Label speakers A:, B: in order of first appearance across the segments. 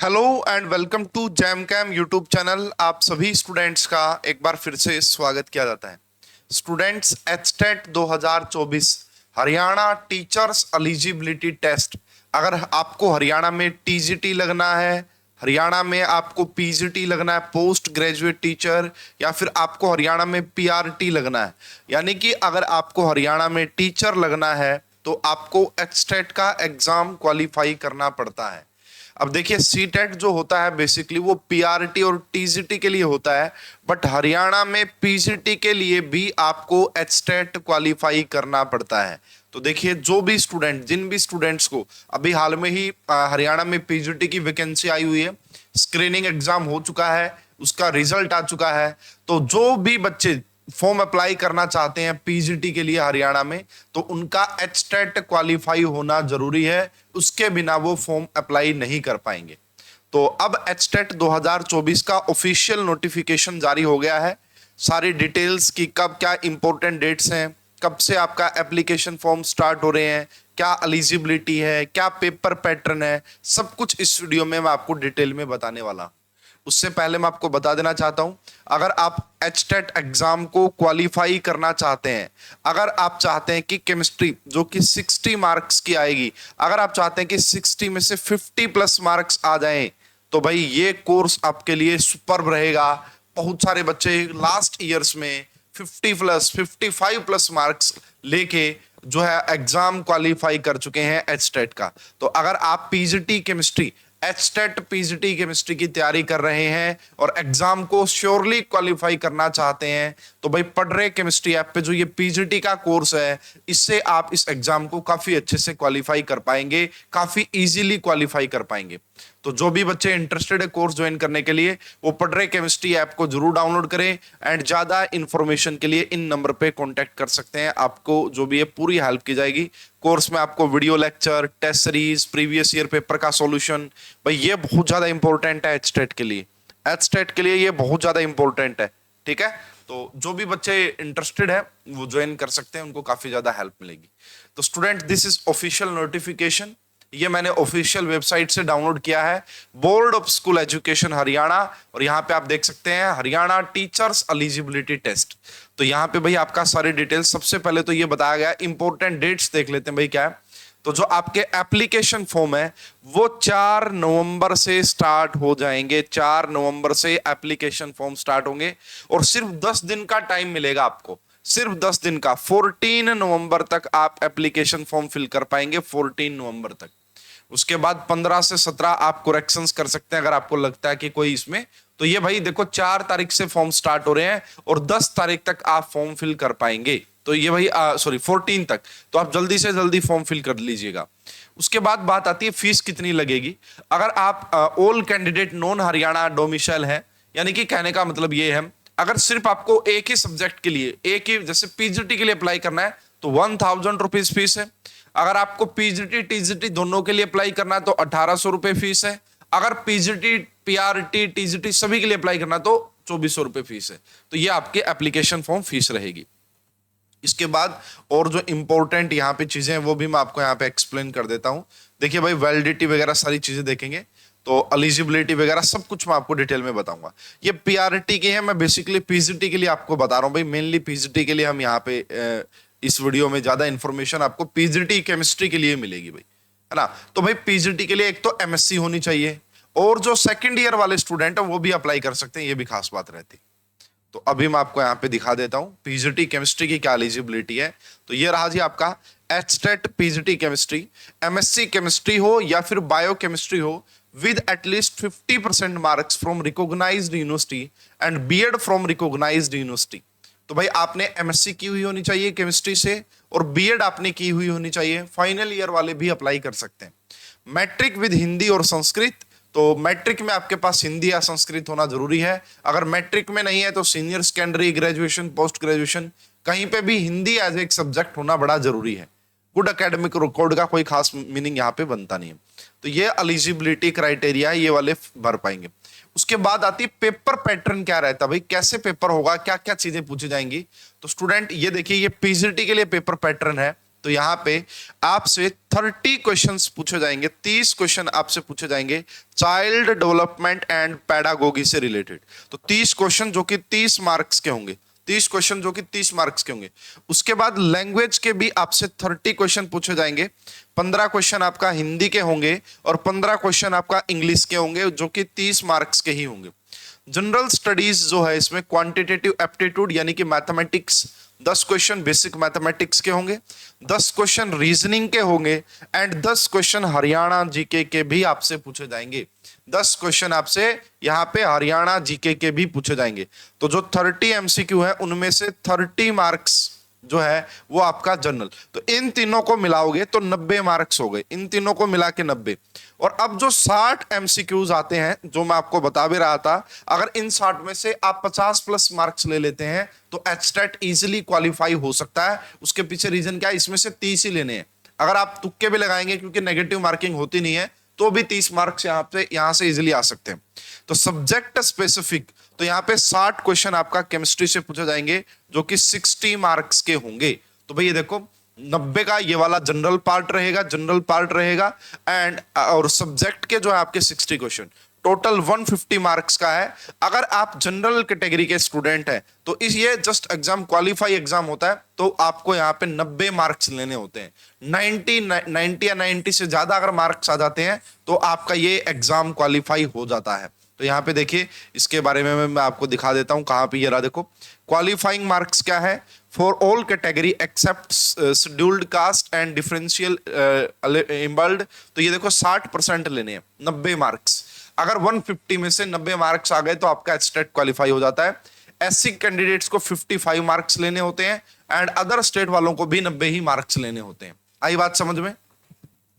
A: Hello and welcome to Jam Cam YouTube channel. आप सभी students का एक बार फिर से स्वागत किया जाता है। Students, HTET 2024 Haryana teachers eligibility test. अगर आपको हरियाणा में टीजीटी लगना है, हरियाणा में आपको पीजीटी लगना है पोस्ट ग्रेजुएट टीचर, या फिर आपको हरियाणा में पीआरटी लगना है, यानी कि अगर आपको हरियाणा में टीचर लगना है तो आपको एचटेट का एग्जाम क्वालिफाई करना पड़ता है। अब देखिए, सीटेट जो होता है बेसिकली वो पीआरटी और टीजीटी के लिए होता है, बट हरियाणा में पीजीटी के लिए भी आपको एचटेट क्वालिफाई करना पड़ता है। तो देखिए, जो भी स्टूडेंट, जिन भी स्टूडेंट्स को अभी हाल में ही हरियाणा में पीजीटी की वैकेंसी आई हुई है, स्क्रीनिंग एग्जाम हो चुका है, उसका रिजल्ट आ चुका है, तो जो भी बच्चे फॉर्म अप्लाई करना चाहते हैं पीजीटी के लिए हरियाणा में, तो उनका एचटेट क्वालिफाई होना जरूरी है, उसके बिना वो फॉर्म अप्लाई नहीं कर पाएंगे। तो अब एचटेट 2024 का ऑफिशियल नोटिफिकेशन जारी हो गया है। सारी डिटेल्स की कब क्या इंपॉर्टेंट डेट्स हैं, कब से आपका एप्लीकेशन फॉर्म स्टार्ट हो रहे हैं, क्या एलिजिबिलिटी है, क्या पेपर पैटर्न है, सब कुछ इस वीडियो में मैं आपको डिटेल में बताने वाला हूं। उससे पहले मैं आपको बता देना चाहता हूं, अगर आप एचटेट एग्जाम को क्वालिफाई करना चाहते हैं, अगर आप चाहते हैं कि केमिस्ट्री जो कि 60 मार्क्स की आएगी, अगर आप चाहते हैं कि 60 में से 50 प्लस मार्क्स आ जाएं, तो भाई ये कोर्स आपके लिए सुपर्ब रहेगा। बहुत सारे बच्चे लास्ट ईयर्स में 50 प्लस 55 प्लस मार्क्स लेके जो है एग्जाम क्वालिफाई कर चुके हैं एचटेट का। तो अगर आप PGT chemistry, HTET PGT chemistry की तैयारी कर रहे हैं और एग्जाम को श्योरली क्वालिफाई करना चाहते हैं, तो भाई पढ़ रहे केमिस्ट्री ऐप पे जो ये पीजीटी का कोर्स है, इससे आप इस एग्जाम को काफी अच्छे से क्वालिफाई कर पाएंगे, काफी इजीली क्वालिफाई कर पाएंगे। तो जो भी बच्चे इंटरेस्टेड है कोर्स ज्वाइन करने के लिए, वो पढ़ रहे केमिस्ट्री ऐप को जरूर डाउनलोड करें एंड ज्यादा इंफॉर्मेशन के लिए इन नंबर पे कांटेक्ट कर सकते हैं। आपको जो भी है पूरी हेल्प की जाएगी। कोर्स में आपको video lecture, test series, previous year paper का सॉल्यूशन, भाई ये बहुत ज्यादा इंपॉर्टेंट है एचटेट के लिए। एचटेट के लिए ये बहुत ज्यादा इंपॉर्टेंट है, ठीक है। तो जो भी बच्चे इंटरेस्टेड है वो ज्वाइन कर सकते हैं, उनको काफी ज्यादा हेल्प मिलेगी। तो student, this is official notification. ये मैंने ऑफिशियल वेबसाइट से डाउनलोड किया है, board of school education Haryana, और यहाँ पे आप देख सकते हैं हरियाणा टीचर्स एलिजिबिलिटी टेस्ट। तो यहाँ पे भाई आपका सारे डिटेल्स, सबसे पहले तो ये बताया गया, इंपॉर्टेंट डेट्स देख लेते हैं भाई क्या है। तो जो आपके एप्लीकेशन फॉर्म है वो 4 नवंबर से स्टार्ट हो जाएंगे। 4 नवंबर से एप्लीकेशन फॉर्म स्टार्ट होंगे और सिर्फ 10 दिन का टाइम मिलेगा आपको, सिर्फ 10 दिन का। 14 नवंबर तक आप एप्लीकेशन फॉर्म फिल कर पाएंगे, 14 नवंबर तक। उसके बाद 15 से 17 आप करेक्शंस कर सकते हैं अगर आपको लगता है कि कोई इसमें। तो ये भाई देखो, 4 तारीख से फॉर्म स्टार्ट हो रहे हैं और 10 तारीख तक आप फॉर्म फिल कर पाएंगे। तो ये भाई 14 तक, तो आप जल्दी से जल्दी फॉर्म फिल कर लीजिएगा। उसके बाद बात आती है फीस कितनी लगेगी। अगर आप all candidate non Haryana domicile है, यानी कि कहने का मतलब ये है, अगर सिर्फ आपको एक ही सब्जेक्ट के लिए, एक ही जैसे पीजीटी के लिए अप्लाई करना है तो 1000 रुपीज फीस है। अगर आपको पीजीटी टीजीटी दोनों के लिए अप्लाई करना है तो 1800 रुपए फीस है। अगर पीजीटी पीआरटी टीजीटी सभी के लिए अप्लाई करना है तो 2400 रुपए फीस है। तो ये आपके एप्लीकेशन फॉर्म फीस रहेगी। इसके बाद और जो इंपॉर्टेंट यहाँ पे चीजें हैं वो भी मैं आपको यहाँ पे एक्सप्लेन कर देता हूँ। देखिए भाई, वैलिडिटी वगैरह सारी चीजें देखेंगे, तो एलिजिबिलिटी वगैरह सब कुछ मैं आपको डिटेल में बताऊंगा। ये पीआरटी की है, मैं बेसिकली पीजीटी के लिए आपको बता रहा हूँ भाई। मेनली पीजीटी के लिए हम यहाँ पे इस वीडियो में ज्यादा इंफॉर्मेशन आपको पीजीटी केमिस्ट्री के लिए मिलेगी भाई, है ना। तो भाई पीजीटी के लिए एक तो एमएससी होनी चाहिए, और जो सेकंड ईयर वाले स्टूडेंट है वो भी अप्लाई कर सकते हैं, ये भी खास बात रहती है। तो अभी मैं आपको यहाँ पे दिखा देता हूँ पीजीटी केमिस्ट्री की क्या एलिजिबिलिटी है। तो ये रहा जी आपका HTET PGT chemistry. MSc chemistry हो या फिर बायोकेमिस्ट्री हो, with at least 50% marks from recognized university and B.Ed from recognized university। तो भाई आपने एमएससी की हुई होनी चाहिए केमिस्ट्री से और बीएड आपने की हुई होनी चाहिए। फाइनल ईयर वाले भी अप्लाई कर सकते हैं। मैट्रिक विद हिंदी और संस्कृत, तो मैट्रिक में आपके पास हिंदी या संस्कृत होना जरूरी है। अगर मैट्रिक में नहीं है तो senior secondary, graduation, post graduation, कहीं पे भी हिंदी एज एक सब्जेक्ट होना बड़ा जरूरी है। गुड एकेडमिक रिकॉर्ड का कोई खास मीनिंग यहाँ पे बनता नहीं है। तो ये एलिजिबिलिटी क्राइटेरिया ये वाले भर पाएंगे। उसके बाद आती है पेपर पैटर्न क्या रहता है भाई, कैसे पेपर होगा, क्या क्या चीजें पूछी जाएंगी। तो स्टूडेंट ये देखिए, ये पीजीटी के लिए पेपर पैटर्न है। तो यहाँ पे आपसे 30 क्वेश्चंस पूछे जाएंगे, 30 क्वेश्चन आपसे पूछे जाएंगे चाइल्ड डेवलपमेंट एंड पैडागोगी से रिलेटेड। तो 30 क्वेश्चन जो कि 30 मार्क्स के होंगे, 30 क्वेश्चन जो कि 30 मार्क्स के होंगे। उसके बाद लैंग्वेज के भी आपसे 30 क्वेश्चन पूछे जाएंगे। 15 क्वेश्चन आपका हिंदी के होंगे और 15 क्वेश्चन आपका इंग्लिश के होंगे, जो कि 30 मार्क्स के ही होंगे। जनरल स्टडीज जो है इसमें क्वांटिटेटिव एप्टीट्यूड यानी कि मैथमेटिक्स 10 क्वेश्चन बेसिक मैथमेटिक्स के होंगे, 10 क्वेश्चन रीजनिंग के होंगे एंड 10 क्वेश्चन हरियाणा जीके के भी आपसे पूछे जाएंगे। 10 क्वेश्चन आपसे यहाँ पे हरियाणा जीके के भी पूछे जाएंगे। तो जो 30 एमसीक्यू है उनमें से 30 मार्क्स जो है वो आपका जनरल। तो इन तीनों को मिलाओगे तो 90 मार्क्स हो गए, इन तीनों को मिला के 90। और अब जो 60 एमसीक्यूज आते हैं जो मैं आपको बता भी रहा था, अगर इन 60 में से आप 50 प्लस मार्क्स ले लेते हैं तो एचटेट इजीली क्वालिफाई हो सकता है। उसके पीछे रीजन क्या है, इसमें से 30 ही लेने हैं। अगर आप तुक्के भी लगाएंगे क्योंकि नेगेटिव मार्किंग होती नहीं है तो भी 30 मार्क्स यहां से इजीली आ सकते हैं। तो सब्जेक्ट स्पेसिफिक, तो यहाँ पे 60 क्वेश्चन आपका केमिस्ट्री से पूछे जाएंगे जो कि 60 मार्क्स के होंगे। तो भाई ये देखो 90 का ये वाला जनरल पार्ट रहेगा, जनरल पार्ट रहेगा एंड और सब्जेक्ट के जो है आपके 60 क्वेश्चन, टोटल 150 मार्क्स का है। अगर आप जनरल कैटेगरी के स्टूडेंट हैं तो इस ये जस्ट एग्जाम क्वालिफाई एग्जाम होता है, तो आपको यहाँ पे 90 मार्क्स लेने होते हैं। 90 या 90 से ज्यादा अगर मार्क्स आ जाते हैं तो आपका ये एग्जाम क्वालिफाई हो जाता है। तो यहाँ पे देखिए इसके बारे में मैं आपको दिखा देता हूं, कहां पे ये रहा, देखो क्वालिफाइंग मार्क्स क्या है, for all category except scheduled caste and differential abled. तो ये देखो 60% लेने हैं, 90 मार्क्स। अगर 150 में से 90 मार्क्स आ गए तो आपका स्टेट क्वालिफाई हो जाता है। एससी कैंडिडेट्स को 55 मार्क्स लेने होते हैं एंड अदर स्टेट वालों को भी 90 ही मार्क्स लेने होते हैं। आई बात समझ में?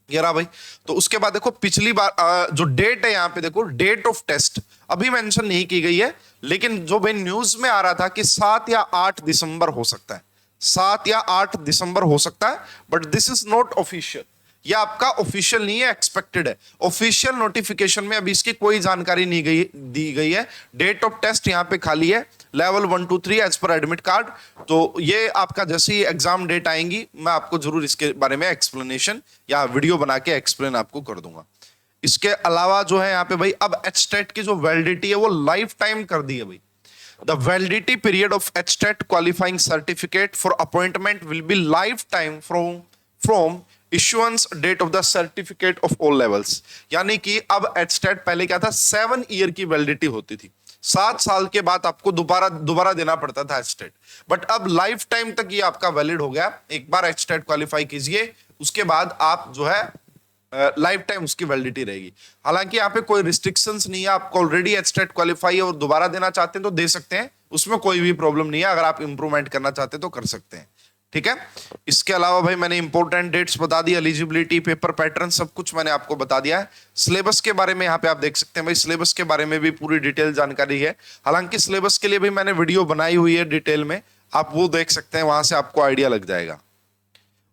A: ये रहा भाई। तो उसके बाद देखो पिछली बार जो डेट है यहाँ पे देखो, डेट ऑफ टेस्ट अभी मेंशन नहीं की गई है, लेकिन जो भाई न्यूज में आ रहा था कि 7 या 8 दिसंबर हो सकता है, 7 या 8 दिसंबर हो सकता है, but this is not official. यह आपका ऑफिशियल नहीं है, एक्सपेक्टेड है। ऑफिशियल नोटिफिकेशन में अभी इसकी कोई जानकारी नहीं दी गई है। डेट ऑफ टेस्ट यहाँ पे खाली है, लेवल 1 2 3 एज पर एडमिट कार्ड। तो ये आपका जैसे ही एग्जाम डेट आएंगी मैं आपको जरूर इसके बारे में एक्सप्लेनेशन या वीडियो बना के एक्सप्लेन आपको कर दूंगा। इसके अलावा जो है यहाँ पे भाई अब एचटेट की जो वैलिडिटी है वो लाइफ टाइम कर दी है भाई। The validity period of HTET qualifying certificate for appointment will be life time from issuance date of the certificate of all levels. यानी कि अब एचटेट पहले क्या था, 7 ईयर की वैलिडिटी होती थी, 7 साल के बाद आपको दोबारा देना पड़ता था एचटेट, बट अब लाइफ टाइम तक ये आपका वैलिड हो गया। एक बार एचटेट क्वालिफाई कीजिए उसके बाद आप जो है लाइफ टाइम उसकी वैलिडिटी रहेगी। हालांकि यहाँ पे कोई रिस्ट्रिक्शंस नहीं है, आपको ऑलरेडी एचटेट क्वालिफाई है और दोबारा देना चाहते हैं तो दे सकते हैं, उसमें कोई भी प्रॉब्लम नहीं है। अगर आप इंप्रूवमेंट करना चाहते हैं तो कर सकते हैं, ठीक है। इसके अलावा भाई मैंने इंपॉर्टेंट डेट्स बता दी, एलिजिबिलिटी, पेपर पैटर्न, सब कुछ मैंने आपको बता दिया है। सिलेबस के बारे में यहाँ पे आप देख सकते हैं भाई, सिलेबस के बारे में भी पूरी डिटेल जानकारी है। हालांकि सिलेबस के लिए भी मैंने वीडियो बनाई हुई है डिटेल में, आप वो देख सकते हैं, वहां से आपको आइडिया लग जाएगा।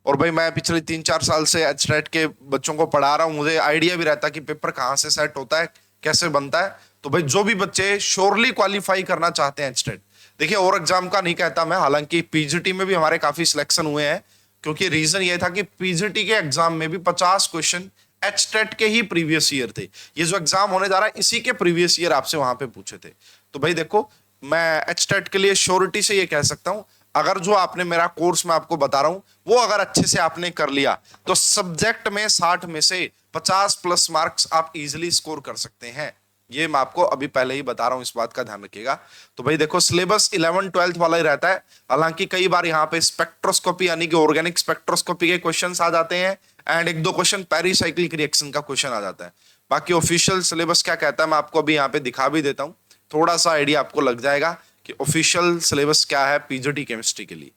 A: और भाई मैं पिछले 3-4 साल से एचटेट के बच्चों को पढ़ा रहा हूँ, मुझे आइडिया भी रहता है कि पेपर कहाँ से सेट होता है, कैसे बनता है। तो भाई जो भी बच्चे श्योरली क्वालिफाई करना चाहते हैं एचटेट, देखिए और एग्जाम का नहीं कहता मैं, हालांकि पीजीटी में भी हमारे काफी सिलेक्शन हुए हैं, क्योंकि रीजन ये था कि पीजीटी के एग्जाम में भी 50 क्वेश्चन एचटेट के ही प्रीवियस ईयर थे। ये जो एग्जाम होने जा रहा है इसी के प्रीवियस ईयर आपसे वहां पे पूछे थे। तो भाई देखो मैं एचटेट के लिए श्योरिटी से ये कह सकता हूं, अगर जो आपने मेरा कोर्स में आपको बता रहा हूं वो अगर अच्छे से आपने कर लिया तो सब्जेक्ट में 60 में से 50 प्लस मार्क्स आप इजीली स्कोर कर सकते हैं। ये मैं आपको अभी पहले ही बता रहा हूं, इस बात का ध्यान रखिएगा। तो भाई देखो सिलेबस 11-12 वाला ही रहता है, हालांकि कई बार यहाँ पे स्पेक्ट्रोस्कोपी यानी कि ऑर्गेनिक स्पेक्ट्रोस्कोपी के क्वेश्चंस आ जाते हैं एंड 1-2 क्वेश्चन पेरिसाइक्लिक रिएक्शन का क्वेश्चन आ जाता है। बाकी ऑफिशियल सिलेबस क्या कहता है मैं आपको अभी यहाँ पे दिखा भी देता हूँ, थोड़ा सा आइडिया आपको लग जाएगा कि ऑफिशियल सिलेबस क्या है पीजीटी केमिस्ट्री के लिए।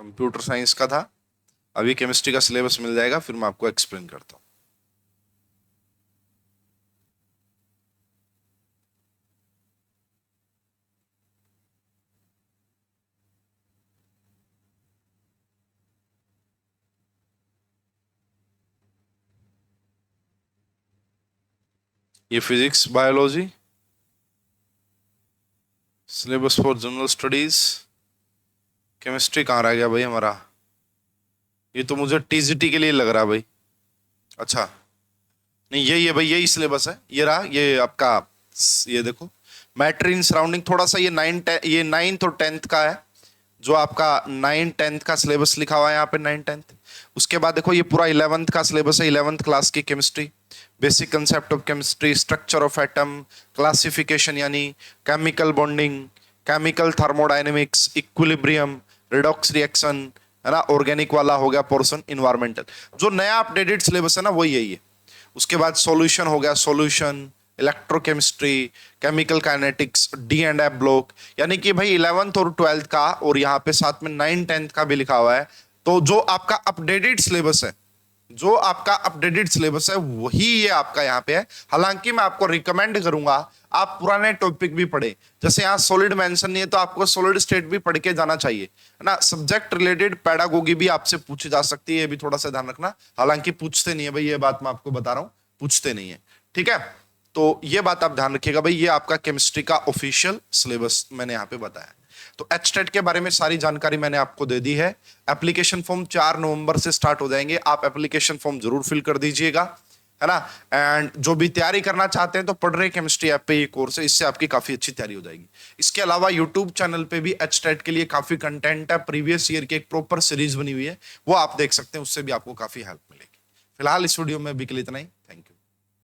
A: कंप्यूटर साइंस का था, अभी केमिस्ट्री का सिलेबस मिल जाएगा, फिर मैं आपको एक्सप्लेन करता हूं। ये physics biology, syllabus for general studies, chemistry कहाँ रह गया भाई हमारा? ये तो मुझे टीजीटी के लिए लग रहा है भाई। अच्छा नहीं, यही है भाई, यही सिलेबस है, ये रहा, ये आपका, ये देखो मैटर इन सराउंडिंग, थोड़ा सा ये 9th और 10th का है, जो आपका 9th-10th का सिलेबस लिखा हुआ है यहाँ पे 9th-10th। उसके बाद देखो ये पूरा 11th का सिलेबस है, 11th क्लास की chemistry, basic concept of chemistry, structure of atom, classification यानी chemical bonding, chemical thermodynamics, equilibrium, redox reaction, है ना, ऑर्गेनिक वाला हो गया पोर्शन, इन्वायरमेंटल। जो नया अपडेटेड सिलेबस है ना वो यही है। उसके बाद सॉल्यूशन हो गया, solution, electrochemistry, chemical kinetics, D and F block, यानी कि भाई 11th और 12th का, और यहाँ पे साथ में 9th-10th का भी लिखा हुआ है। तो जो आपका अपडेटेड सिलेबस है, जो आपका अपडेटेड सिलेबस है वही ये आपका यहाँ पे है। हालांकि मैं आपको रिकमेंड करूंगा आप पुराने टॉपिक भी पढ़े, जैसे यहाँ सॉलिड मेंशन नहीं है तो आपको सॉलिड स्टेट भी पढ़ के जाना चाहिए, है ना। सब्जेक्ट रिलेटेड पेडागोगी भी आपसे पूछी जा सकती है, ये भी थोड़ा सा ध्यान रखना। हालांकि पूछते नहीं है भाई, ये बात मैं आपको बता रहा हूँ, पूछते नहीं है, ठीक है। तो ये बात आप ध्यान रखिएगा भाई, ये आपका केमिस्ट्री का ऑफिशियल सिलेबस मैंने यहाँ पे बताया। तो एचटेट के बारे में सारी जानकारी मैंने आपको दे दी है। एप्लीकेशन फॉर्म 4 नवंबर से स्टार्ट हो जाएंगे, आप एप्लीकेशन फॉर्म जरूर फिल कर दीजिएगा, है ना। एंड जो भी तैयारी करना चाहते हैं तो पढ़ रहे केमिस्ट्री ऐप पे ये कोर्स है, इससे आपकी काफी अच्छी तैयारी हो जाएगी। इसके अलावा यूट्यूब चैनल पे भी एचटेट के लिए काफी कंटेंट है, प्रीवियस ईयर की एक प्रॉपर सीरीज बनी हुई है, वो आप देख सकते हैं, उससे भी आपको काफी हेल्प मिलेगी। फिलहाल इस वीडियो में अभी के लिए इतना ही।